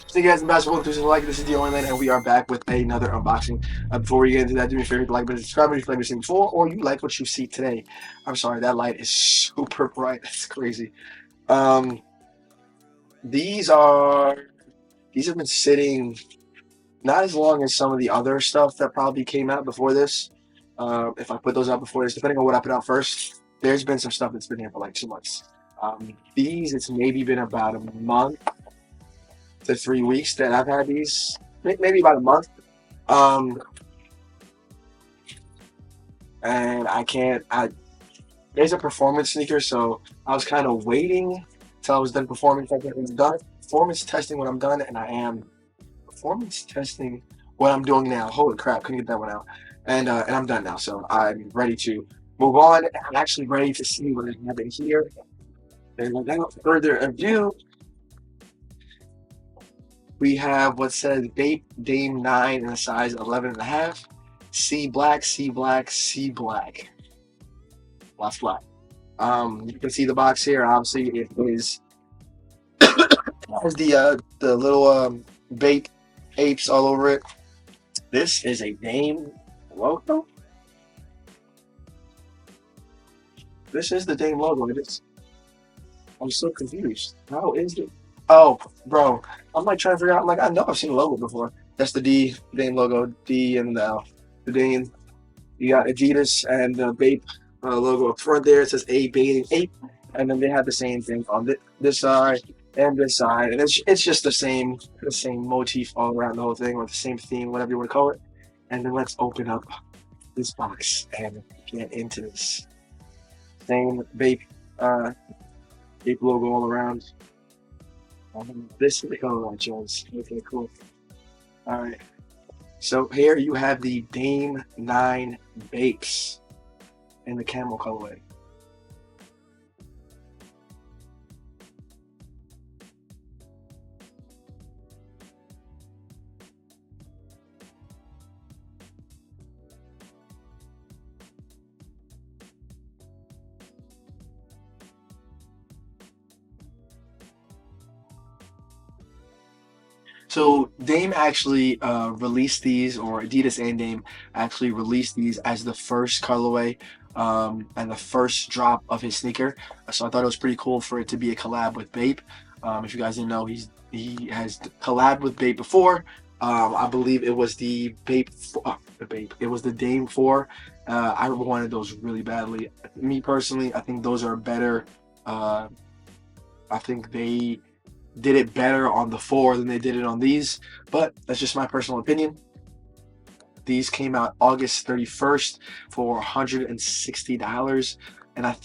So you guys, in basketball enthusiasts like this is the only and we are back with another unboxing. Before we get into that, do me a favor, like, but subscribe if you like what you've seen before, or you like what you see today. I'm sorry, that light is super bright. That's crazy. Um, these are these have been sitting not as long as some of the other stuff that probably came out before this. If I put those out before this, depending on what I put out first, there's been some stuff that's been here for like 2 months. These, it's maybe been about a month to 3 weeks that I've had these, maybe about a month. Um, and I can't. There's a performance sneaker, so I was kind of waiting till I was done performance testing when I'm done, and I am performance testing what I'm doing now. Holy crap, couldn't get that one out. And I'm done now, so I'm ready to move on. I'm actually ready to see what I have in here. And without further ado, we have what says Bape Dame 9 in a size 11 and a half. C black, C black, C black. Lots black. You can see the box here. Obviously, it is has the little Bape apes all over it. This is a Dame logo. This is the Dame logo. I'm so confused. How is it? Oh, bro, I'm like trying to figure out. Like, I know I've seen the logo before. That's the Dame logo, D and the L. The Dame. You got Adidas and the Bape logo up front there. It says A bathing ape, and then they have the same thing on this side and this side, and it's just the same motif all around the whole thing, or the same theme, whatever you want to call it. And then let's open up this box and get into this same Bape logo all around. This is the color I chose. Okay, cool. All right. So here you have the Dame 9 Bapes in the camel colorway. So Dame actually released these, or Adidas and Dame actually released these as the first colorway and the first drop of his sneaker. So I thought it was pretty cool for it to be a collab with Bape. If you guys didn't know, he has collabed with Bape before. I believe it was the It was the Dame 4. I wanted those really badly. Me personally, I think those are better. Uh, I think they did it better on the 4 than they did it on these, but that's just my personal opinion. These came out August 31st for $160, and I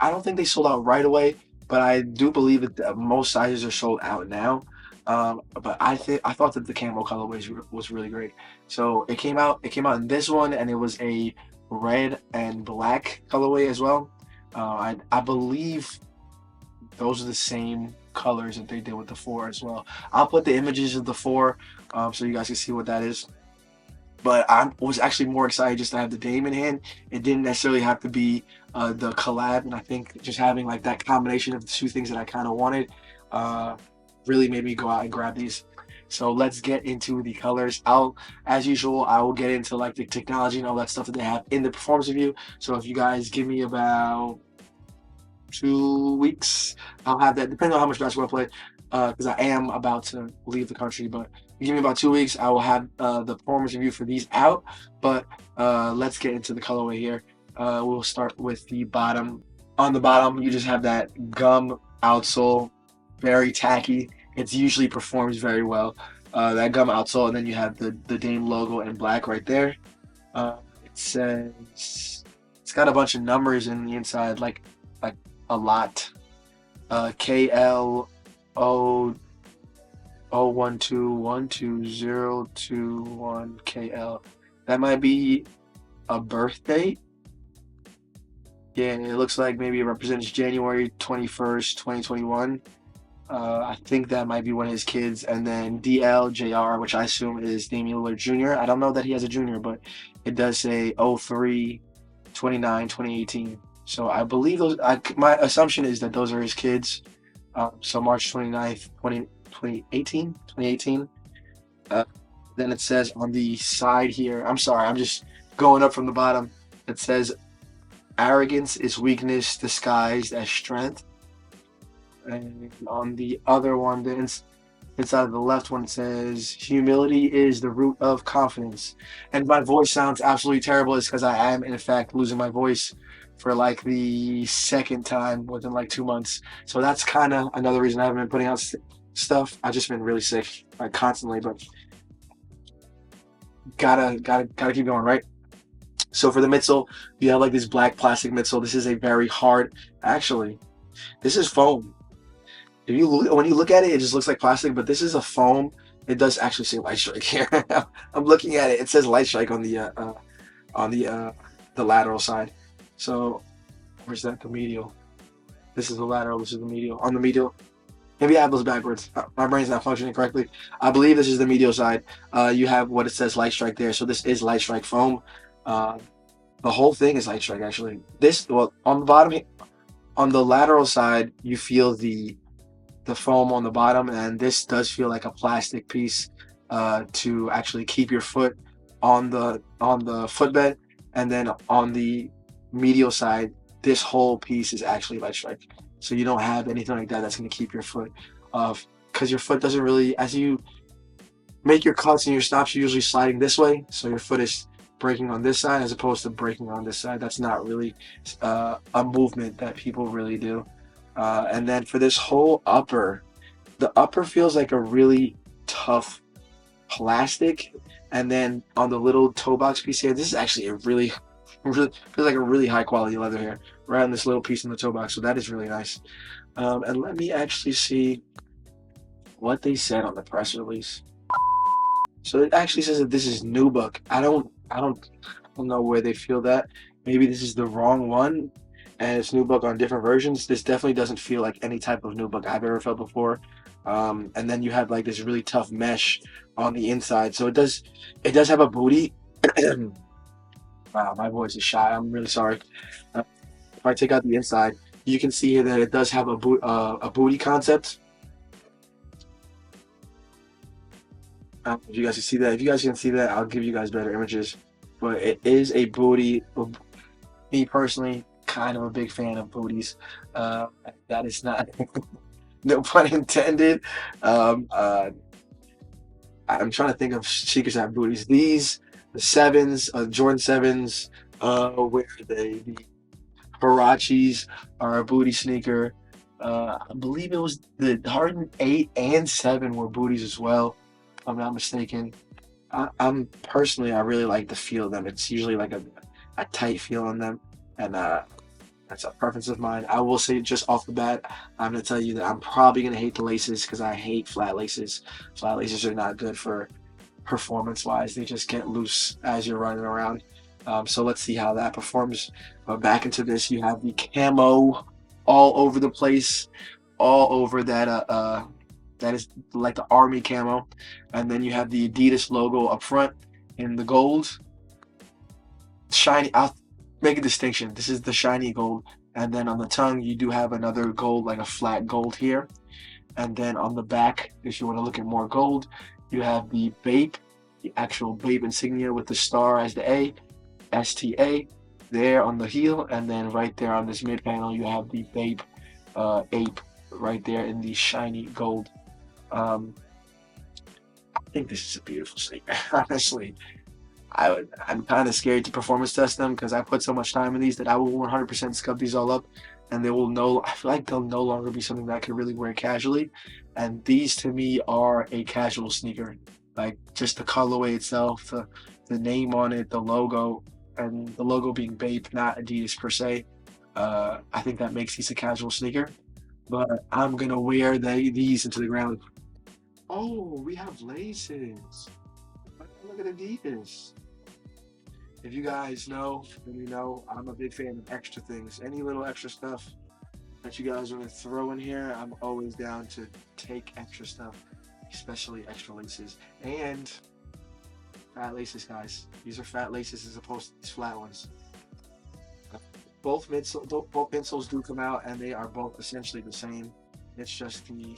don't think they sold out right away, but I do believe that most sizes are sold out now. But I thought that the camo colorway was really great. So it came out in this one, and it was a red and black colorway as well. I believe those are the same colors that they did with the 4 as well. I'll put the images of the 4 so you guys can see what that is. But I was actually more excited just to have the Dame in hand. It didn't necessarily have to be the collab, and I think just having like that combination of the two things that I kind of wanted uh, really made me go out and grab these. So let's get into the colors. As usual, I will get into like the technology and all that stuff that they have in the performance review. So if you guys give me about 2 weeks. I'll have that, depending on how much basketball I play, because I am about to leave the country. But give me about 2 weeks, I will have the performance review for these out. But let's get into the colorway here. We'll start with the bottom. On the bottom, you just have that gum outsole, very tacky. It usually performs very well. That gum outsole, and then you have the Dame logo in black right there. It says it's got a bunch of numbers in the inside, like a lot. KL O 012122021 KL. That might be a birth date. Yeah, it looks like maybe it represents January 21st, 2021. I think that might be one of his kids. And then DLJR, which I assume is Damian Lillard Jr. I don't know that he has a junior, but it does say 03/29/2018. So I believe my assumption is that those are his kids. So March 29th, 2018, 2018. Uh, then it says on the side here, I'm sorry, I'm just going up from the bottom. It says arrogance is weakness disguised as strength. And on the other one, inside of the left one, it says humility is the root of confidence. And my voice sounds absolutely terrible. It's because I am, in fact, losing my voice for like the second time within like 2 months. So that's kind of another reason I haven't been putting out stuff. I've just been really sick, like constantly, but gotta keep going, right? So for the midsole, you have like this black plastic midsole. This is a very hard, actually, this is foam. If you look, when you look at it, it just looks like plastic, but this is a foam. It does actually say light strike here. I'm looking at it. It says light strike on the lateral side. So where's that? The medial. This is the lateral. This is the medial. On the medial, maybe I have those backwards. My brain's not functioning correctly. I believe this is the medial side. You have what it says light strike there. So this is light strike foam. Uh, the whole thing is light strike actually. This, well, on the bottom, on the lateral side, you feel the foam on the bottom, and this does feel like a plastic piece to actually keep your foot on the footbed, and then on the medial side, this whole piece is actually light strike. So you don't have anything like that that's going to keep your foot off, because your foot doesn't really, as you make your cuts and your stops, you're usually sliding this way, so your foot is breaking on this side as opposed to breaking on this side. That's not really a movement that people really do. And then for this whole upper, the upper feels like a really tough plastic. And then on the little toe box piece here, this is actually a really feels like a really high quality leather here, right on this little piece in the toe box. So that is really nice. And let me actually see what they said on the press release. So it actually says that this is Nubuck. I don't know where they feel that. Maybe this is the wrong one, and it's Nubuck on different versions. This definitely doesn't feel like any type of Nubuck I've ever felt before. And then you have like this really tough mesh on the inside. So it does have a booty. Wow, my voice is shy. I'm really sorry. If I take out the inside, you can see here that it does have a booty concept. If you guys can see that, if you guys can see that, I'll give you guys better images. But it is a booty. Me personally, kind of a big fan of booties. That is not, no pun intended. Um, uh, I'm trying to think of sneakers that have booties. These, the sevens, Jordan sevens, where the Huaraches are a booty sneaker. I believe it was the Harden 8 and 7 were booties as well, if I'm not mistaken. I'm personally, I really like the feel of them. It's usually like a tight feel on them, and that's a preference of mine. I will say just off the bat, I'm gonna tell you that I'm probably gonna hate the laces because I hate flat laces. Flat laces are not good for performance wise. They just get loose as you're running around. So let's see how that performs. Back into this, you have the camo all over the place, all over that is like the army camo, and then you have the Adidas logo up front in the gold, shiny. I'll make a distinction. This is the shiny gold, and then on the tongue you do have another gold, like a flat gold here, and then on the back, if you want to look at more gold, you have the Bape, the actual Bape insignia with the star as the A, STA, there on the heel, and then right there on this mid panel you have the Bape ape right there in the shiny gold. Um, I think this is a beautiful sneaker. Honestly, I'm kind of scared to performance test them because I put so much time in these that I will 100% scrub these all up, and they will I feel like they'll no longer be something that I could really wear casually. And these to me are a casual sneaker, like just the colorway itself, the name on it, the logo, and the logo being Bape, not Adidas per se. I think that makes these a casual sneaker. But I'm gonna wear these into the ground. Oh, we have laces. Look at Adidas. If you guys know, then you know I'm a big fan of extra things. Any little extra stuff that you guys want to throw in here, I'm always down to take extra stuff, especially extra laces. And fat laces, guys. These are fat laces as opposed to these flat ones. Both midsoles do come out, and they are both essentially the same. It's just the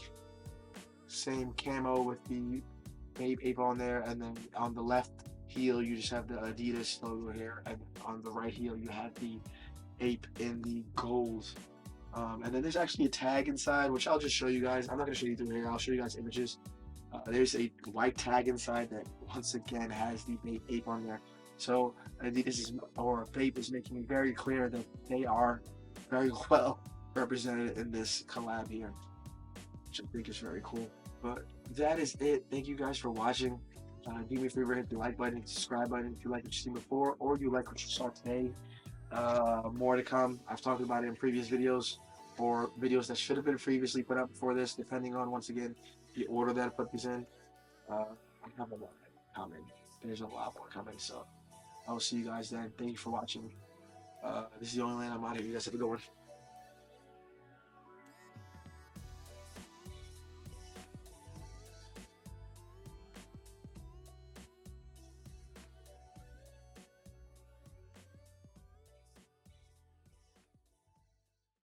same camo with the Bape ape on there, and then on the left heel you just have the Adidas logo here, and on the right heel you have the ape in the gold. And then there's actually a tag inside, which I'll just show you guys. I'm not going to show you through here. I'll show you guys images. There's a white tag inside that once again has the Bape ape on there. So Adidas is, or Bape is making it very clear that they are very well represented in this collab here, which I think is very cool. But that is it. Thank you guys for watching. Do me a favor, hit the like button, subscribe button if you like what you've seen before, or you like what you saw today. More to come. I've talked about it in previous videos, or videos that should have been previously put up before this, depending on, once again, the order that I put these in. I have a lot coming. There's a lot more coming, so I will see you guys then. Thank you for watching. This is the only land I'm out here. You guys have a good one.